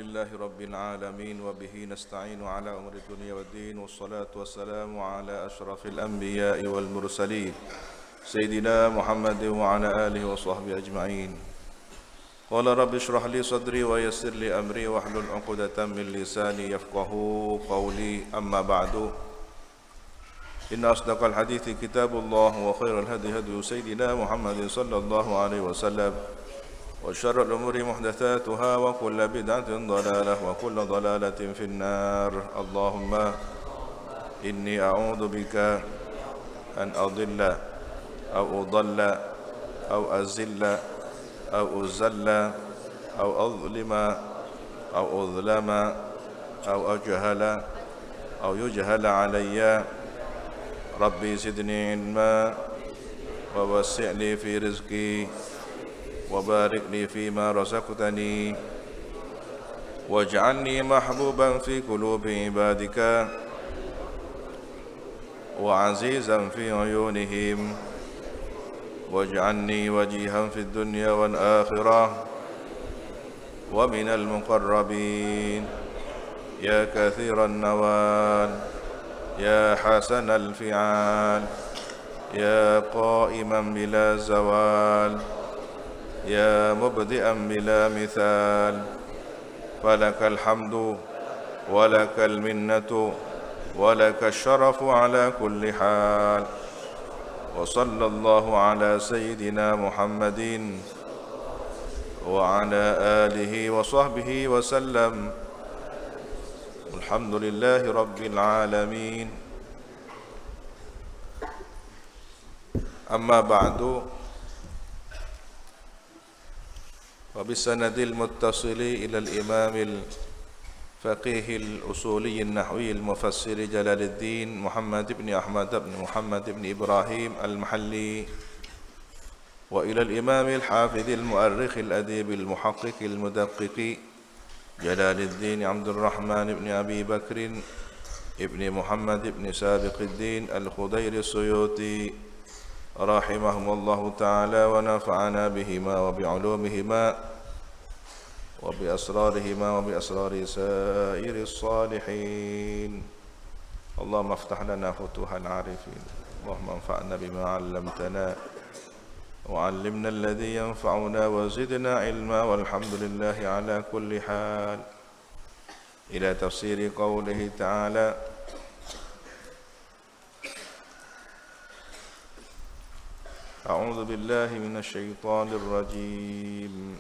لله رب العالمين وبه نستعين على أمر الدنيا والدين والصلاة والسلام على أشرف الأنبياء والمرسلين سيدنا محمد وعلى آله وصحبه أجمعين. قال رب اشرح لي صدري ويسر لي أمري واحلل عقدة من لساني يفقهوا قولي. أما بعد، إن أصدق الحديث كتاب الله وخير الهدي هدي سيدنا محمد صلى الله عليه وسلم وشر الأمور محدثاتها وكل بدعة ضلالة وكل ضلالة في النار. اللهم إني أعوذ بك أن أضل أو أضل أو أزل أو أزل أو أظلم أو أظلم أو أجهل أو يجهل علي. ربي زدني علما ووسع لي في رزقي وبارك لي فيما رزقتني واجعلني محبوبا في قلوب عبادك وعزيزا في عيونهم واجعلني وجيها في الدنيا والآخرة ومن المقربين يا كثير النوال يا حسن الفعال يا قائما بلا زوال يا مبدئا بلا مثال. فلك الحمد ولك المنة ولك الشرف على كل حال. وصلى الله على سيدنا محمد وعلى آله وصحبه وسلم. الحمد لله رب العالمين. أما بعد، وبالسند المتصل إلى الإمام الفقيه الأصولي النحوي المفسر جلال الدين محمد بن أحمد بن محمد بن إبراهيم المحلي، وإلى الإمام الحافظ المؤرخ الأديب المحقق المدقق جلال الدين عبد الرحمن بن أبي بكر ابن محمد بن سابق الدين الخضير السيوطي رحمهم الله تعالى ونفعنا بهما وبعلومهما وبأسرارهما وبأسرار سائر الصالحين. اللهم افتح لنا فتوح العارفين، اللهم انفعنا بما علمتنا وعلمنا الذي ينفعنا وزدنا علما، والحمد لله على كل حال. إلى تفسير قوله تعالى: أعوذ بالله من الشيطان الرجيم.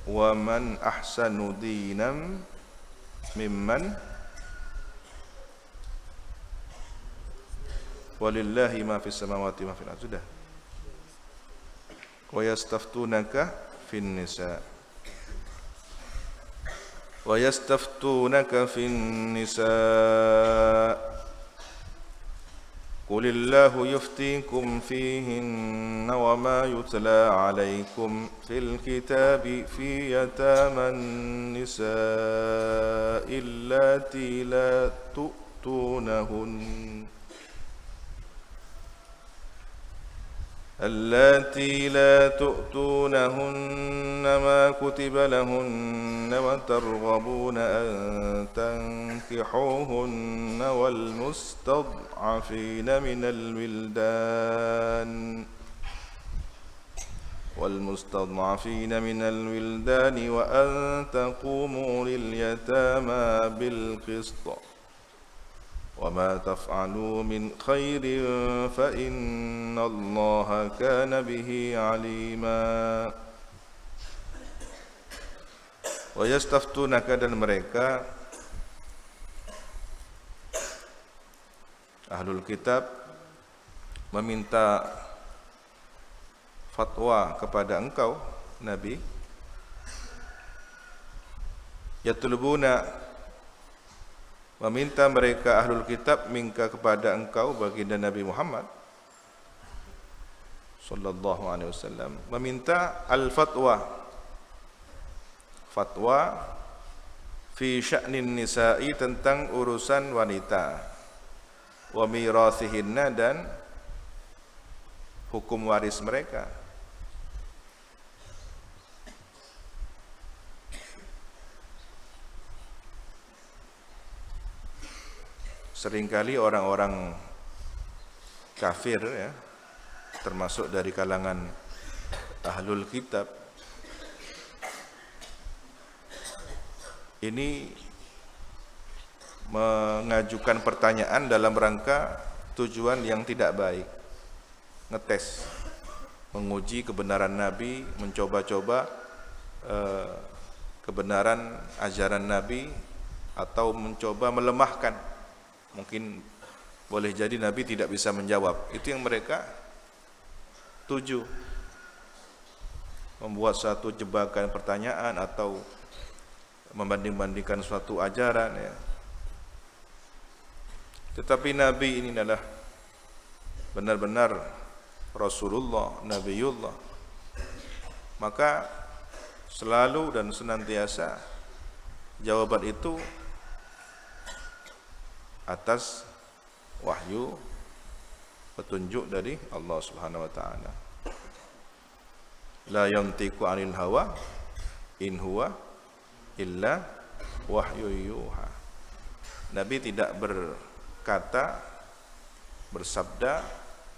ومن أحسن دينا ممن ولله ما في السماوات وما في الأرض. Sudah. ويستفتونك في النساء ويستفتونك في النساء قل الله يفتيكم فيهن وما يتلى عليكم في الكتاب في يتامى النساء اللاتي لا تؤتونهن ما كتب لهن وترغبون أن تنكحوهن والمستضعفين من الولدان وأن تقوموا لليتامى بالقسط وما تفعلوا من خير فإن الله كان به عليما. ويستفتونك, dan mereka Ahlul Kitab meminta fatwa kepada engkau Nabi. Yatlubuna, meminta mereka Ahlul Kitab minka kepada engkau baginda Nabi Muhammad sallallahu alaihi wasallam, meminta al-fatwa, fatwa fi sya'nin nisa'i tentang urusan wanita, wa mirathihinna dan hukum waris mereka. Seringkali orang-orang kafir ya, termasuk dari kalangan ahlul kitab, ini mengajukan pertanyaan dalam rangka tujuan yang tidak baik, ngetes, menguji kebenaran Nabi, mencoba-coba kebenaran ajaran Nabi, atau mencoba melemahkan. Mungkin boleh jadi Nabi tidak bisa menjawab. Itu yang mereka tuju, membuat suatu jebakan pertanyaan atau membanding-bandingkan suatu ajaran ya. Tetapi Nabi ini adalah benar-benar Rasulullah, Nabiullah, maka selalu dan senantiasa jawaban itu atas wahyu petunjuk dari Allah Subhanahu wa taala. La yantiqu 'anil hawa in huwa illa wahyu yuha. Nabi tidak berkata, bersabda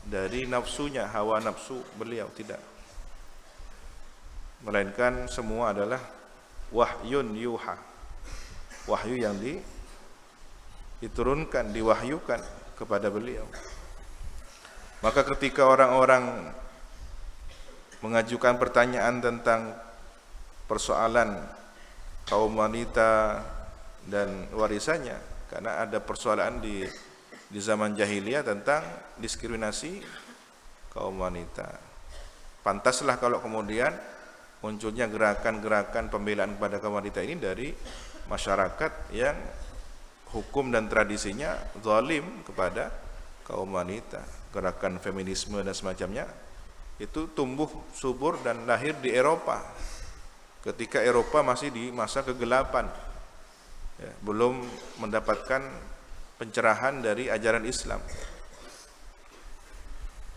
dari nafsunya, hawa nafsu beliau, tidak. Melainkan semua adalah wahyun yuha, wahyu yang diturunkan, diwahyukan kepada beliau. Maka ketika orang-orang mengajukan pertanyaan tentang persoalan kaum wanita dan warisannya, karena ada persoalan di zaman jahiliyah tentang diskriminasi kaum wanita. Pantaslah kalau kemudian munculnya gerakan-gerakan pembelaan kepada kaum wanita ini dari masyarakat yang hukum dan tradisinya zalim kepada kaum wanita. Gerakan feminisme dan semacamnya itu tumbuh subur dan lahir di Eropa, ketika Eropa masih di masa kegelapan ya, belum mendapatkan pencerahan dari ajaran Islam,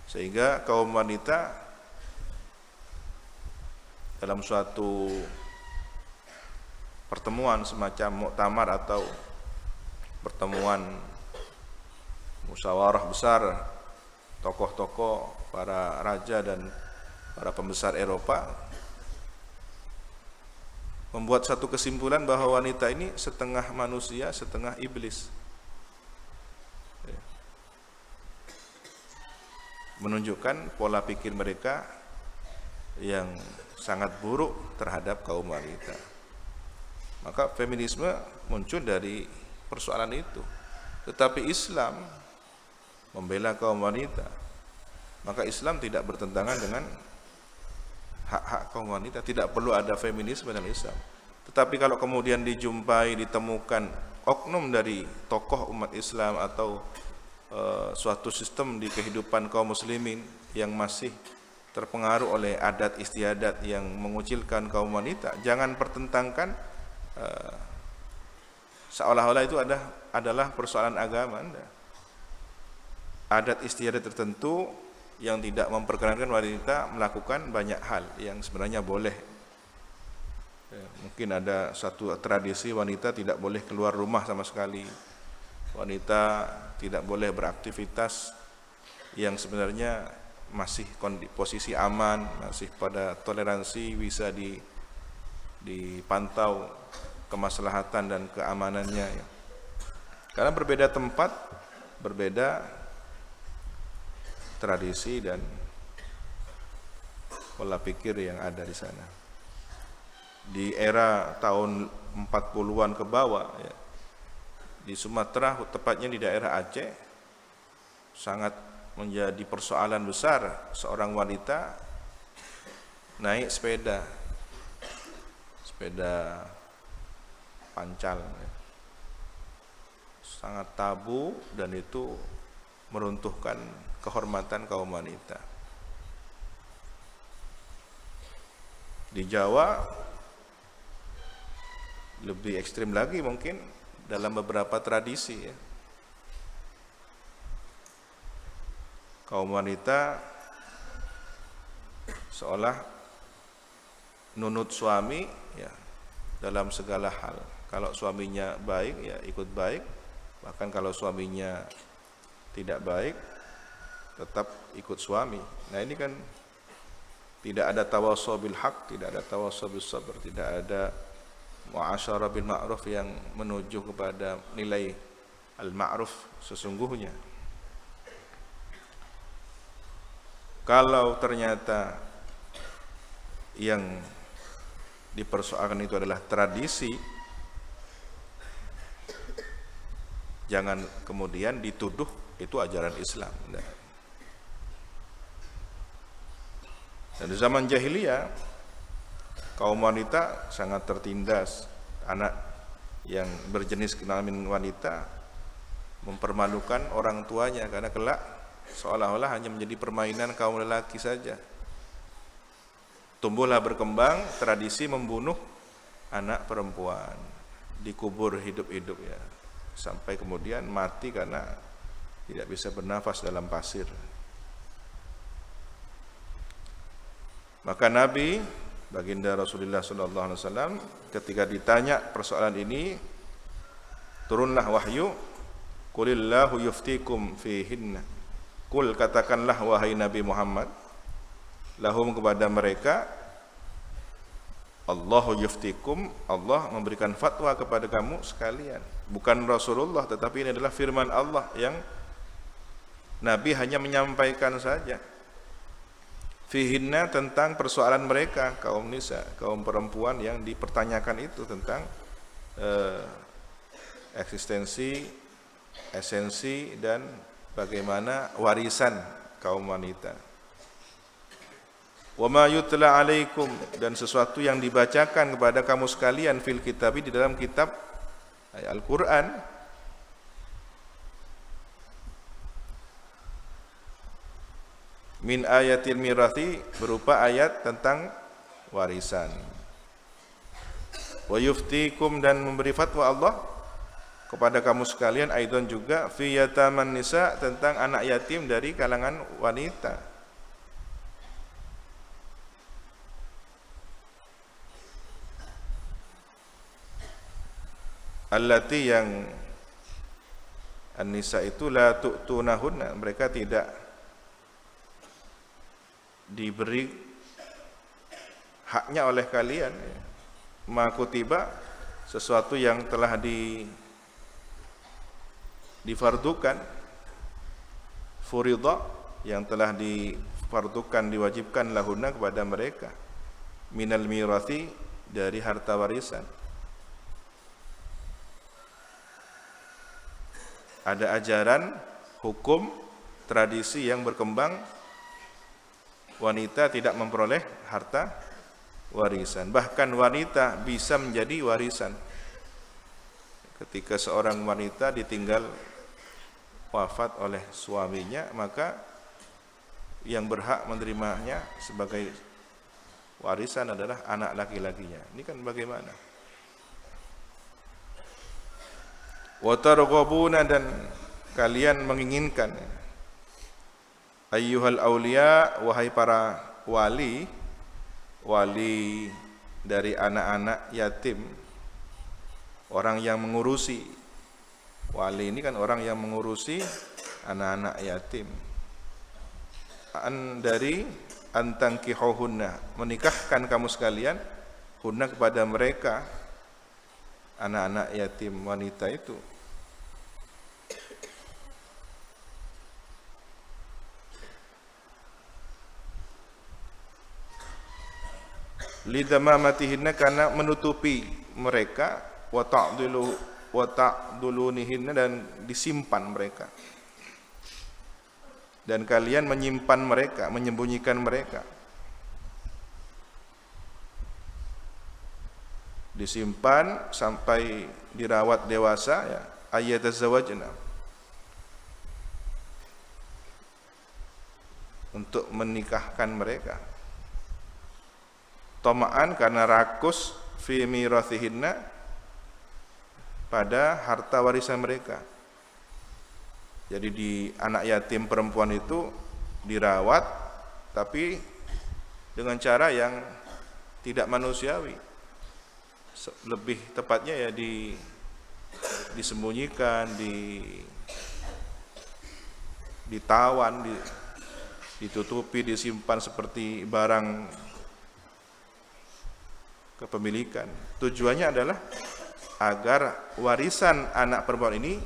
sehingga kaum wanita dalam suatu pertemuan semacam muktamar atau pertemuan musyawarah besar tokoh-tokoh, para raja dan para pembesar Eropa, membuat satu kesimpulan bahwa wanita ini setengah manusia, setengah iblis. Menunjukkan pola pikir mereka yang sangat buruk terhadap kaum wanita. Maka feminisme muncul dari persoalan itu. Tetapi Islam membela kaum wanita. Maka Islam tidak bertentangan dengan hak-hak kaum wanita. Tidak perlu ada feminisme dalam Islam. Tetapi kalau kemudian dijumpai, ditemukan oknum dari tokoh umat Islam atau suatu sistem di kehidupan kaum muslimin yang masih terpengaruh oleh adat istiadat yang mengucilkan kaum wanita, jangan pertentangkan seolah-olah itu adalah persoalan agama. Adat istiadat tertentu yang tidak memperkenankan wanita melakukan banyak hal yang sebenarnya boleh. Mungkin ada satu tradisi wanita tidak boleh keluar rumah sama sekali, wanita tidak boleh beraktivitas yang sebenarnya masih posisi aman, masih pada toleransi, bisa dipantau kemaslahatan dan keamanannya ya. Karena berbeda tempat, berbeda tradisi dan pola pikir yang ada di sana. Di era tahun 40-an ke bawah ya, di Sumatera, tepatnya di daerah Aceh, sangat menjadi persoalan besar seorang wanita naik sepeda pancal ya. Sangat tabu dan itu meruntuhkan kehormatan kaum wanita. Di Jawa lebih ekstrim lagi mungkin dalam beberapa tradisi ya. Kaum wanita seolah nunut suami ya dalam segala hal. Kalau suaminya baik ya ikut baik, bahkan kalau suaminya tidak baik tetap ikut suami. Nah ini kan tidak ada tawasau bil haq, tidak ada tawasau bis sabr, tidak ada muasyarah bil ma'ruf yang menuju kepada nilai al-ma'ruf sesungguhnya. Kalau ternyata yang dipersoalkan itu adalah tradisi, jangan kemudian dituduh itu ajaran Islam. Dan di zaman jahiliyah kaum wanita sangat tertindas. Anak yang berjenis kelamin wanita mempermalukan orang tuanya karena kelak seolah-olah hanya menjadi permainan kaum lelaki saja. Tumbuhlah berkembang tradisi membunuh anak perempuan, dikubur hidup-hidup ya, sampai kemudian mati karena tidak bisa bernafas dalam pasir. Maka Nabi baginda Rasulullah SAW ketika ditanya persoalan ini, turunlah wahyu, qulillahu yuftikum fihinna. Kul, katakanlah wahai Nabi Muhammad, lahum kepada mereka, Allahu yuftikum, Allah memberikan fatwa kepada kamu sekalian. Bukan Rasulullah, tetapi ini adalah firman Allah yang Nabi hanya menyampaikan saja. Fihinna, tentang persoalan mereka, kaum nisa, kaum perempuan yang dipertanyakan itu tentang eksistensi, esensi dan bagaimana warisan kaum wanita. Wa ma yutla alaikum, dan sesuatu yang dibacakan kepada kamu sekalian fil kitabi, di dalam kitab Al-Qur'an, min ayatil mirathi, berupa ayat tentang warisan. Wa yuftikum, dan memberi fatwa Allah kepada kamu sekalian, aidan juga, fi yataman nisa, tentang anak yatim dari kalangan wanita. Allati, yang an-nisa itu la tu'tunahunna, mereka tidak diberi haknya oleh kalian, ma kutiba, sesuatu yang telah difardukan, furida, yang telah difardukan, diwajibkan, lahunna, kepada mereka, minal mirathi, dari harta warisan. Ada ajaran, hukum, tradisi yang berkembang, wanita tidak memperoleh harta warisan. Bahkan wanita bisa menjadi warisan. Ketika seorang wanita ditinggal wafat oleh suaminya, maka yang berhak menerimanya sebagai warisan adalah anak laki-lakinya. Ini kan bagaimana? Wa targhabuna, dan kalian menginginkan, ayyuhal auliya, wahai para wali, wali dari anak-anak yatim, orang yang mengurusi. Wali ini kan orang yang mengurusi anak-anak yatim. Dari antangkihuhunna, menikahkan kamu sekalian, hunna, kepada mereka, anak-anak yatim wanita itu. Lidamamatihinna, karena menutupi mereka, wa ta'dulunihinna, dan disimpan mereka, dan kalian menyimpan mereka, menyembunyikan mereka, disimpan sampai dirawat dewasa ya, ayatazawajna, untuk menikahkan mereka. Tama'an, karena rakus, fi mirathihinna, pada harta warisan mereka. Jadi di anak yatim perempuan itu dirawat, tapi dengan cara yang tidak manusiawi. Lebih tepatnya ya disembunyikan, ditawan, ditutupi, disimpan seperti barang kepemilikan. Tujuannya adalah agar warisan anak perempuan ini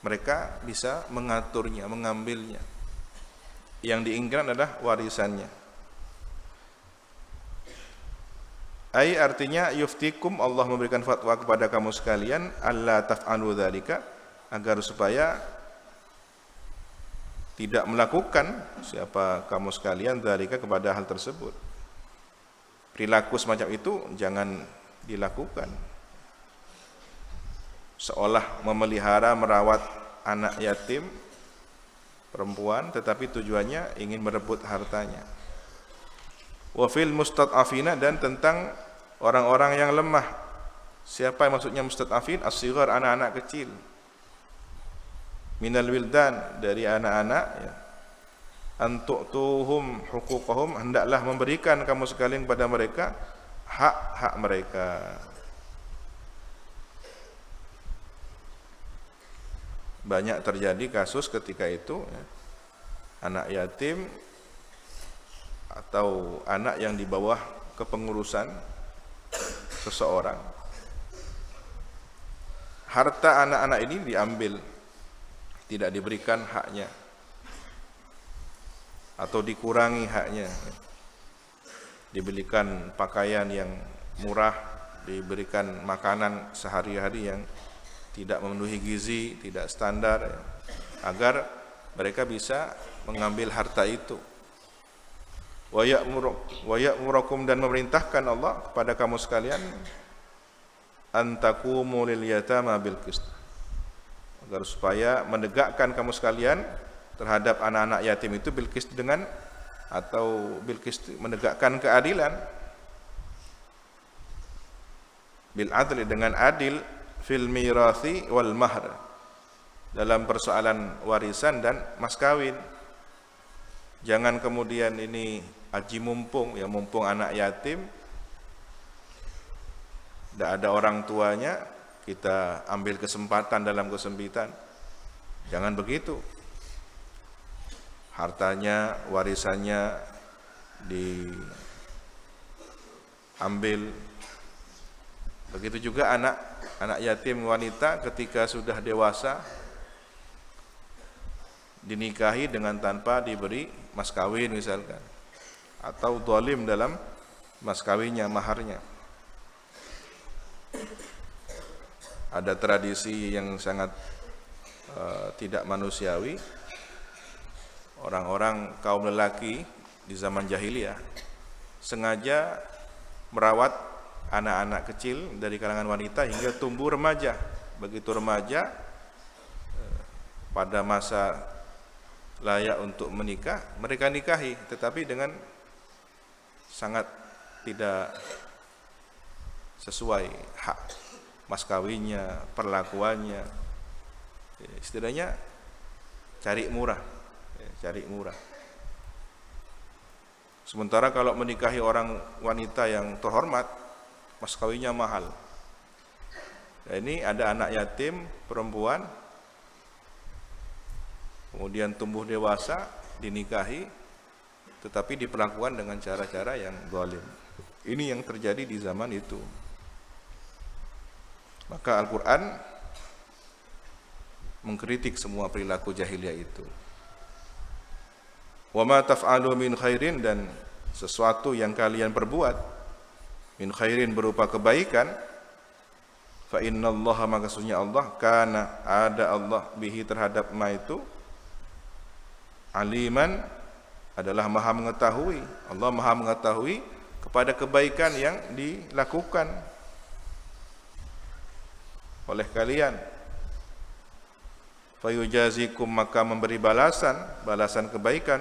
mereka bisa mengaturnya, mengambilnya. Yang diinginkan adalah warisannya. Ai artinya yuftikum, Allah memberikan fatwa kepada kamu sekalian, alla taf'alu dzalika, agar supaya tidak melakukan siapa kamu sekalian dzalika, kepada hal tersebut. Perilaku semacam itu jangan dilakukan. Seolah memelihara, merawat anak yatim perempuan, tetapi tujuannya ingin merebut hartanya. Wa fil mustad'afina, dan tentang orang-orang yang lemah. Siapa yang maksudnya mustad'afin? As-sighar, anak-anak kecil. Minal wildan, dari anak-anak ya. Antu'tuhum huquqahum, hendaklah memberikan kamu sekalian kepada mereka hak-hak mereka. Banyak terjadi kasus ketika itu ya, anak yatim atau anak yang di bawah kepengurusan seseorang, harta anak-anak ini diambil, tidak diberikan haknya atau dikurangi haknya, diberikan pakaian yang murah, diberikan makanan sehari-hari yang tidak memenuhi gizi, tidak standar, agar mereka bisa mengambil harta itu. Wa ya'murukum, dan memerintahkan Allah kepada kamu sekalian, antaqumu lil yatama bil qist, agar supaya menegakkan kamu sekalian terhadap anak-anak yatim itu bil qist, dengan atau bil qist, menegakkan keadilan, bil adli, dengan adil, fil mirathi wal mahr, dalam persoalan warisan dan mas kawin. Jangan kemudian ini aji mumpung, ya mumpung anak yatim, tidak ada orang tuanya, kita ambil kesempatan dalam kesempitan. Jangan begitu. Hartanya, warisannya diambil. Begitu juga anak yatim wanita ketika sudah dewasa dinikahi dengan tanpa diberi mas kawin misalkan, atau zalim dalam mas kawinnya, maharnya. Ada tradisi yang sangat tidak manusiawi. Orang-orang kaum lelaki di zaman jahiliyah sengaja merawat anak-anak kecil dari kalangan wanita hingga tumbuh remaja. Begitu remaja, pada masa layak untuk menikah, mereka nikahi, tetapi dengan sangat tidak sesuai hak mas kawinnya, perlakuannya. Istilahnya cari murah. Sementara kalau menikahi orang wanita yang terhormat, mas kawinnya mahal. Nah, ini ada anak yatim perempuan, kemudian tumbuh dewasa, dinikahi, tetapi diperlakukan dengan cara-cara yang zalim. Ini yang terjadi di zaman itu. Maka Al-Quran mengkritik semua perilaku jahiliyah itu. Wa ma taf'alu min khairin, dan sesuatu yang kalian perbuat min khairin berupa kebaikan, fa innallaha, maka sesungguhnya Allah, kana, ada Allah, bihi, terhadap ma itu, aliman, adalah maha mengetahui. Allah maha mengetahui kepada kebaikan yang dilakukan oleh kalian. Fayujazikum, maka memberi balasan kebaikan,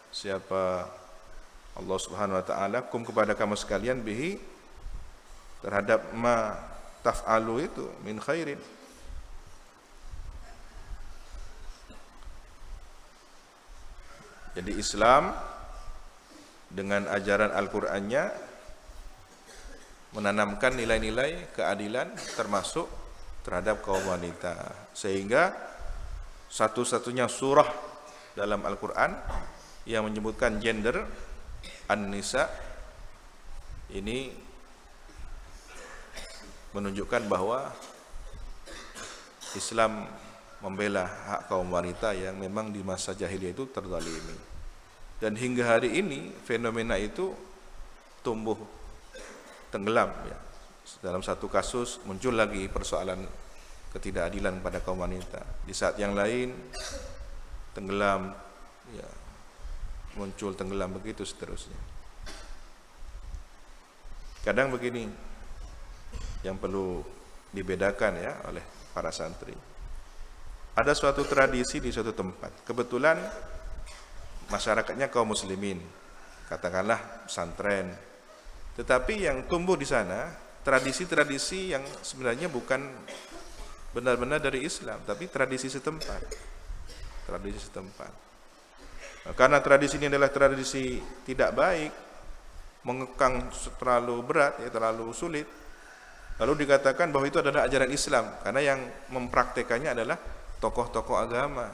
siapa? Allah Subhanahu wa taala, kum, kepada kamu sekalian, bihi, terhadap ma taf'alu itu min khairin. Jadi Islam dengan ajaran Al-Qur'annya menanamkan nilai-nilai keadilan termasuk terhadap kaum wanita, sehingga satu-satunya surah dalam Al-Qur'an yang menyebutkan gender An-Nisa ini menunjukkan bahwa Islam membela hak kaum wanita yang memang di masa jahiliyah itu terzalimi. Dan hingga hari ini fenomena itu tumbuh tenggelam ya. Dalam satu kasus muncul lagi persoalan ketidakadilan pada kaum wanita. Di saat yang lain tenggelam ya, muncul tenggelam, begitu seterusnya. Kadang begini yang perlu dibedakan ya oleh para santri. Ada suatu tradisi di suatu tempat, kebetulan masyarakatnya kaum muslimin, katakanlah pesantren, tetapi yang tumbuh di sana tradisi-tradisi yang sebenarnya bukan benar-benar dari Islam, tapi tradisi setempat. Tradisi setempat. Karena tradisi ini adalah tradisi tidak baik, mengekang terlalu berat, ya, terlalu sulit, lalu dikatakan bahwa itu adalah ajaran Islam, karena yang mempraktekannya adalah tokoh-tokoh agama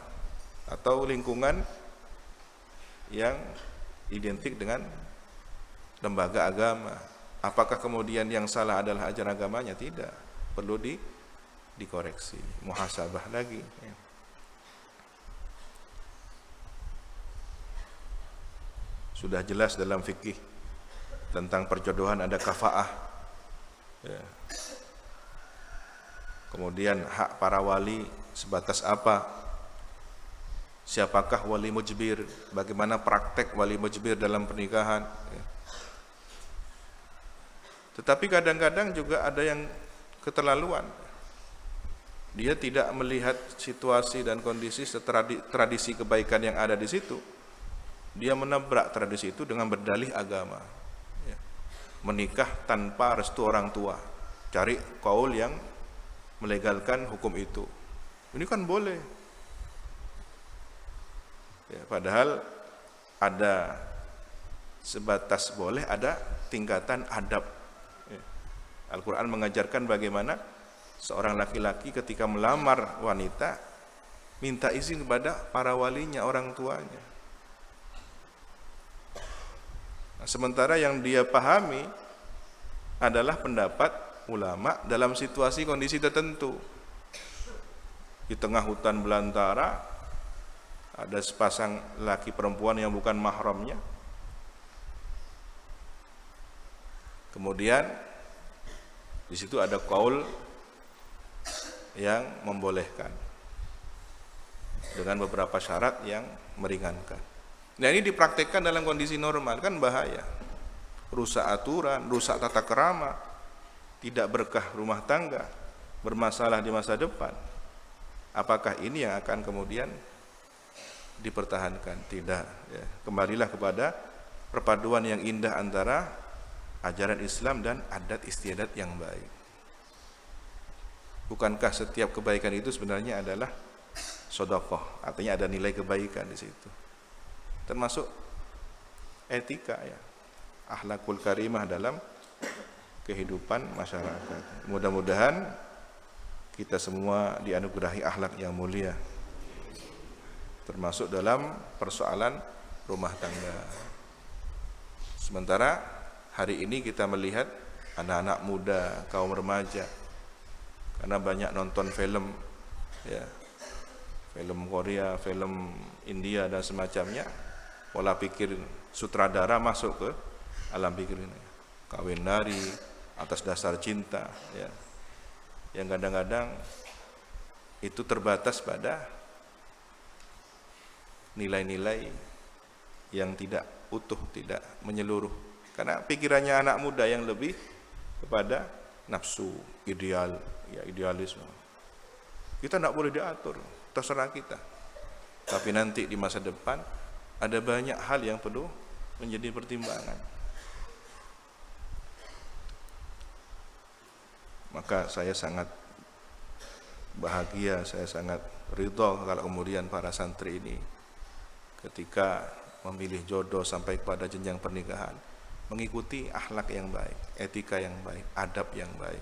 atau lingkungan yang identik dengan lembaga agama. Apakah kemudian yang salah adalah ajaran agamanya? Tidak, perlu dikoreksi, muhasabah lagi ya. Sudah jelas dalam fikih tentang perjodohan ada kafaah ya. Kemudian hak para wali sebatas apa, siapakah wali mujbir, bagaimana praktek wali mujbir dalam pernikahan ya. Tetapi kadang-kadang juga ada yang keterlaluan, dia tidak melihat situasi dan kondisi tradisi kebaikan yang ada di situ, dia menabrak tradisi itu dengan berdalih agama ya. Menikah tanpa restu orang tua, cari kaul yang melegalkan hukum itu. Ini kan boleh ya, padahal ada sebatas boleh, ada tingkatan adab ya. Al-Quran mengajarkan bagaimana seorang laki-laki ketika melamar wanita minta izin kepada para walinya, orang tuanya. Nah, sementara yang dia pahami adalah pendapat ulama dalam situasi kondisi tertentu. Di tengah hutan belantara ada sepasang laki perempuan yang bukan mahramnya. Kemudian di situ ada qaul yang membolehkan dengan beberapa syarat yang meringankan. Nah, ini dipraktekkan dalam kondisi normal, kan bahaya. Rusak aturan, rusak tata krama, tidak berkah rumah tangga, bermasalah di masa depan. Apakah ini yang akan kemudian dipertahankan? Tidak ya. Kembalilah kepada perpaduan yang indah antara ajaran Islam dan adat istiadat yang baik. Bukankah setiap kebaikan itu sebenarnya adalah sedekah? Artinya ada nilai kebaikan di situ. Termasuk etika ya, akhlakul karimah dalam kehidupan masyarakat. Mudah-mudahan kita semua dianugerahi akhlak yang mulia, termasuk dalam persoalan rumah tangga. Sementara hari ini kita melihat anak-anak muda, kaum remaja, karena banyak nonton film ya, film Korea, film India dan semacamnya, pola pikir sutradara masuk ke alam pikir ini. Kawin lari atas dasar cinta ya, yang kadang-kadang itu terbatas pada nilai-nilai yang tidak utuh, tidak menyeluruh. Karena pikirannya anak muda yang lebih kepada nafsu, ideal, ya idealisme. Kita tidak boleh diatur, terserah kita. Tapi nanti di masa depan ada banyak hal yang perlu menjadi pertimbangan. Maka saya sangat bahagia, saya sangat ridho kalau kemudian para santri ini ketika memilih jodoh sampai kepada jenjang pernikahan mengikuti akhlak yang baik, etika yang baik, adab yang baik.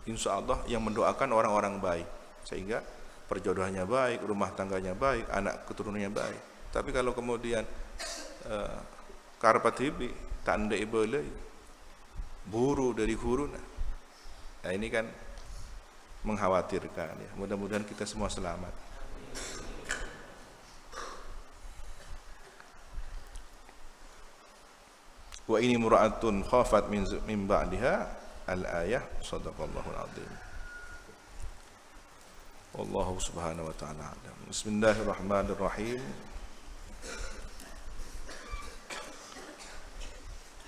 Insya Allah yang mendoakan orang-orang baik, sehingga perjodohannya baik, rumah tangganya baik, anak keturunannya baik. Tapi kalau kemudian karpat hibi tak ndek boleh buru dari huru, nah ini kan mengkhawatirkan ya. Mudah-mudahan kita semua selamat. Wa ini mura'atun khafat min ba'diha al-ayah sadaqallahul azim. Wallahu subhanahu wa ta'ala alam. Bismillahirrahmanirrahim.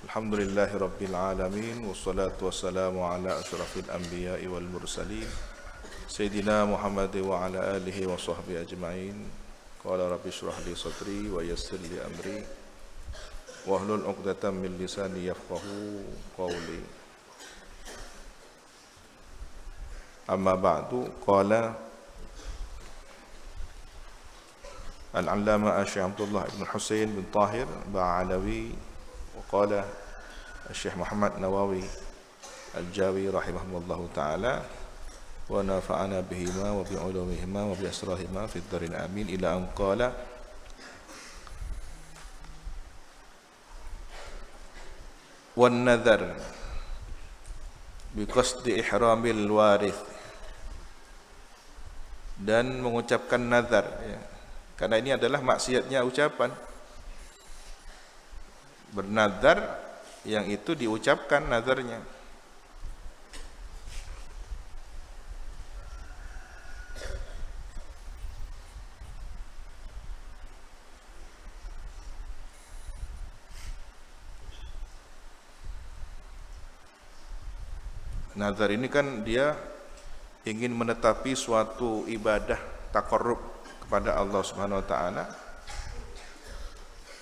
Alhamdulillahi rabbil alamin, wassalatu wassalamu ala asyrafil anbiya'i wal mursalin Sayyidina Muhammad wa ala alihi wa sahbihi ajma'in. Qala rabbi shrah li sadri wa yassir li amri wahlul 'uqdatam min lisani yafqahu qawli. Amma ba'du, qala al-'allama Syekh Abdullah ibn Husain bin Tahir Ba'alawi wa qala Syekh Muhammad Nawawi Al-Jawi rahimahullahu ta'ala wa nafa'ana bihima wa bi'ulumihima wa bi'asrahima fid darin amin ila an qala wan nadhar biqasdi ihramil warith, dan mengucapkan nazar ya. Karena ini adalah maksiatnya ucapan. Bernazar yang itu diucapkan nazarnya. Nazar ini kan dia ingin menetapi suatu ibadah taqarrub kepada Allah Subhanahu wa taala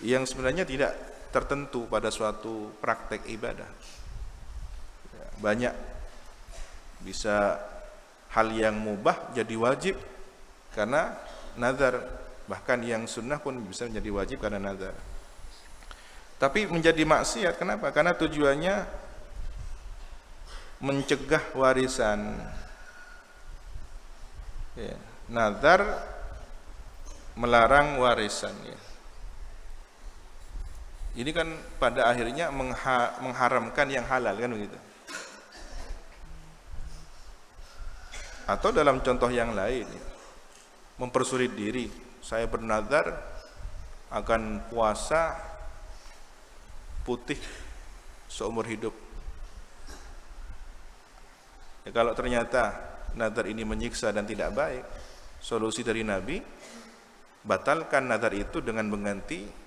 yang sebenarnya tidak tertentu pada suatu praktek ibadah. Banyak bisa hal yang mubah jadi wajib karena nazar, bahkan yang sunnah pun bisa menjadi wajib karena nazar. Tapi menjadi maksiat kenapa? Karena tujuannya mencegah warisan. Ya, nazar melarang warisan ya. Ini kan pada akhirnya mengharamkan yang halal kan begitu. Atau dalam contoh yang lain ya, mempersulit diri. Saya bernazar akan puasa putih seumur hidup. Ya, kalau ternyata nazar ini menyiksa dan tidak baik, solusi dari Nabi, batalkan nazar itu dengan mengganti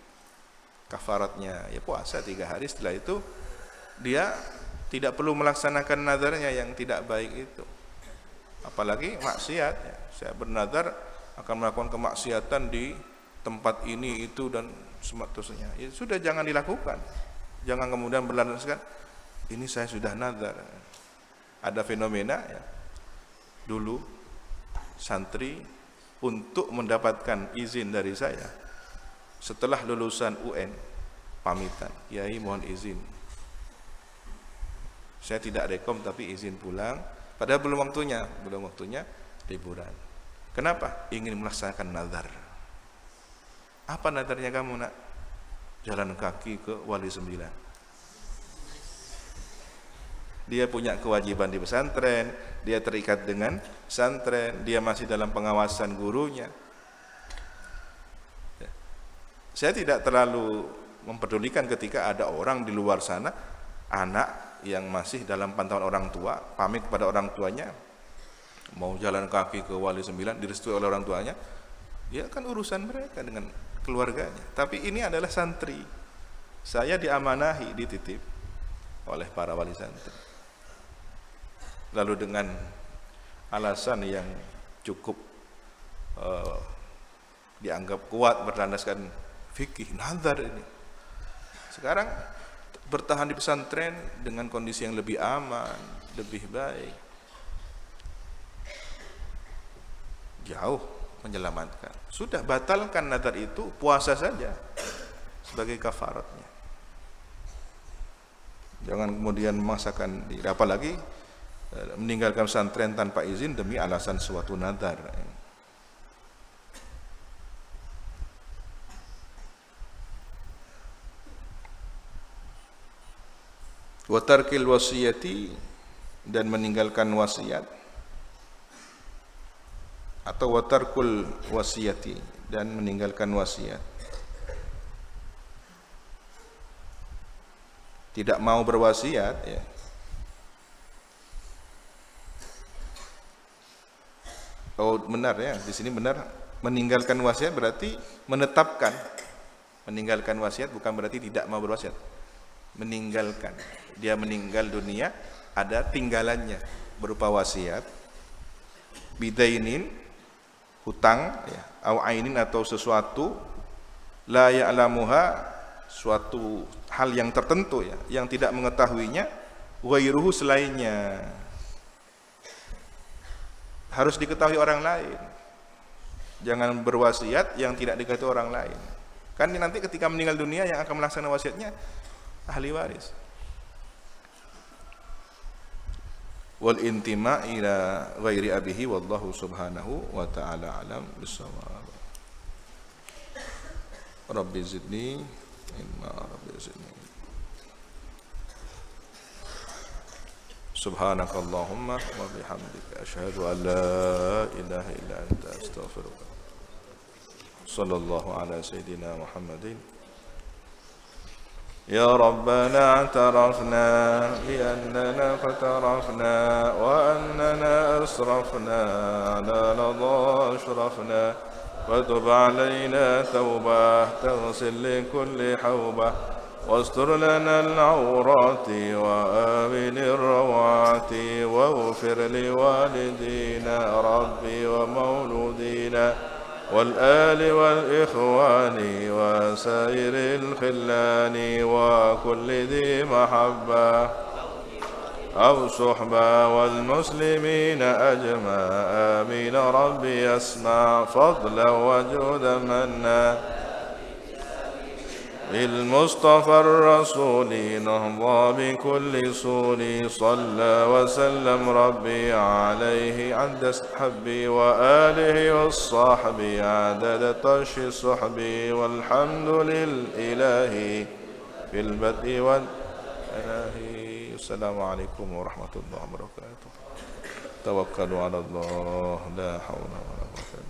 kafaratnya, ya puasa 3 hari. Setelah itu dia tidak perlu melaksanakan nazarnya yang tidak baik itu. Apalagi maksiat ya. Saya bernazar akan melakukan kemaksiatan di tempat ini itu dan seterusnya. Ya sudah, jangan dilakukan. Jangan kemudian berlandaskan ini saya sudah nazar. Ada fenomena ya. Dulu santri untuk mendapatkan izin dari saya setelah lulusan UN pamitan, Kiai mohon izin, saya tidak rekom tapi izin pulang, padahal belum waktunya liburan. Kenapa? Ingin melaksanakan nazar. Apa nazarnya kamu nak? Jalan kaki ke Wali 9. Dia punya kewajiban di pesantren, dia terikat dengan pesantren, dia masih dalam pengawasan gurunya. Saya tidak terlalu mempedulikan ketika ada orang di luar sana, anak yang masih dalam pantauan orang tua, pamit kepada orang tuanya, mau jalan kaki ke Wali 9, direstui oleh orang tuanya, ya kan urusan mereka dengan keluarganya. Tapi ini adalah santri, saya diamanahi, dititip oleh para wali santri. Lalu dengan alasan yang cukup dianggap kuat berlandaskan fikih, nazar ini. Sekarang bertahan di pesantren dengan kondisi yang lebih aman, lebih baik, jauh menyelamatkan. Sudah, batalkan nazar itu, puasa saja sebagai kafaratnya. Jangan kemudian memaksakan diri, apalagi meninggalkan pesantren tanpa izin demi alasan suatu nazar. Wa tarkil wasiyati, dan meninggalkan wasiat, atau wa tarkul wasiyati, dan meninggalkan wasiat. Tidak mau berwasiat, ya. Oh benar ya, di sini benar, meninggalkan wasiat berarti menetapkan. Meninggalkan wasiat bukan berarti tidak mau berwasiat. Meninggalkan, dia meninggal dunia, ada tinggalannya berupa wasiat, bidainin, hutang, ya, au ainin, atau sesuatu, la ya'lamuha, suatu hal yang tertentu, ya, yang tidak mengetahuinya, ghairuhu, selainnya. Harus diketahui orang lain. Jangan berwasiat yang tidak diketahui orang lain. Kan nanti ketika meninggal dunia yang akan melaksanakan wasiatnya ahli waris. Wal intima ila ghairi abihi wallahu subhanahu wa ta'ala alam bisawab. Rabbi zidni ilma, Rabbi zidni. Subhanakallahumma wa bihamdika asyhadu an la ilaha illa anta astaghfiruka. Sallallahu ala sayyidina Muhammadin. Ya Rabbana اعترفنا بأننا اقترفنا وأننا أسرفنا على لظى أشرفنا وتب علينا توبة تغسل لكل حوبة واستر لنا العورات وآمن الروعات واغفر لوالدينا ربي ومولودينا والآل والإخوان وسائر الخلان وكل ذي محبة أو صحبة والمسلمين أجمع آمين ربي أسمع فضلا وجودا منا بالمصطفى الرسول نهضى بكل صول صلى وسلم ربي عليه عند حبي وآله والصحب عدد طش الصحب والحمد للإله في البدء والإله. السلام عليكم ورحمة الله وبركاته. توكلوا على الله لا حول ولا قوة.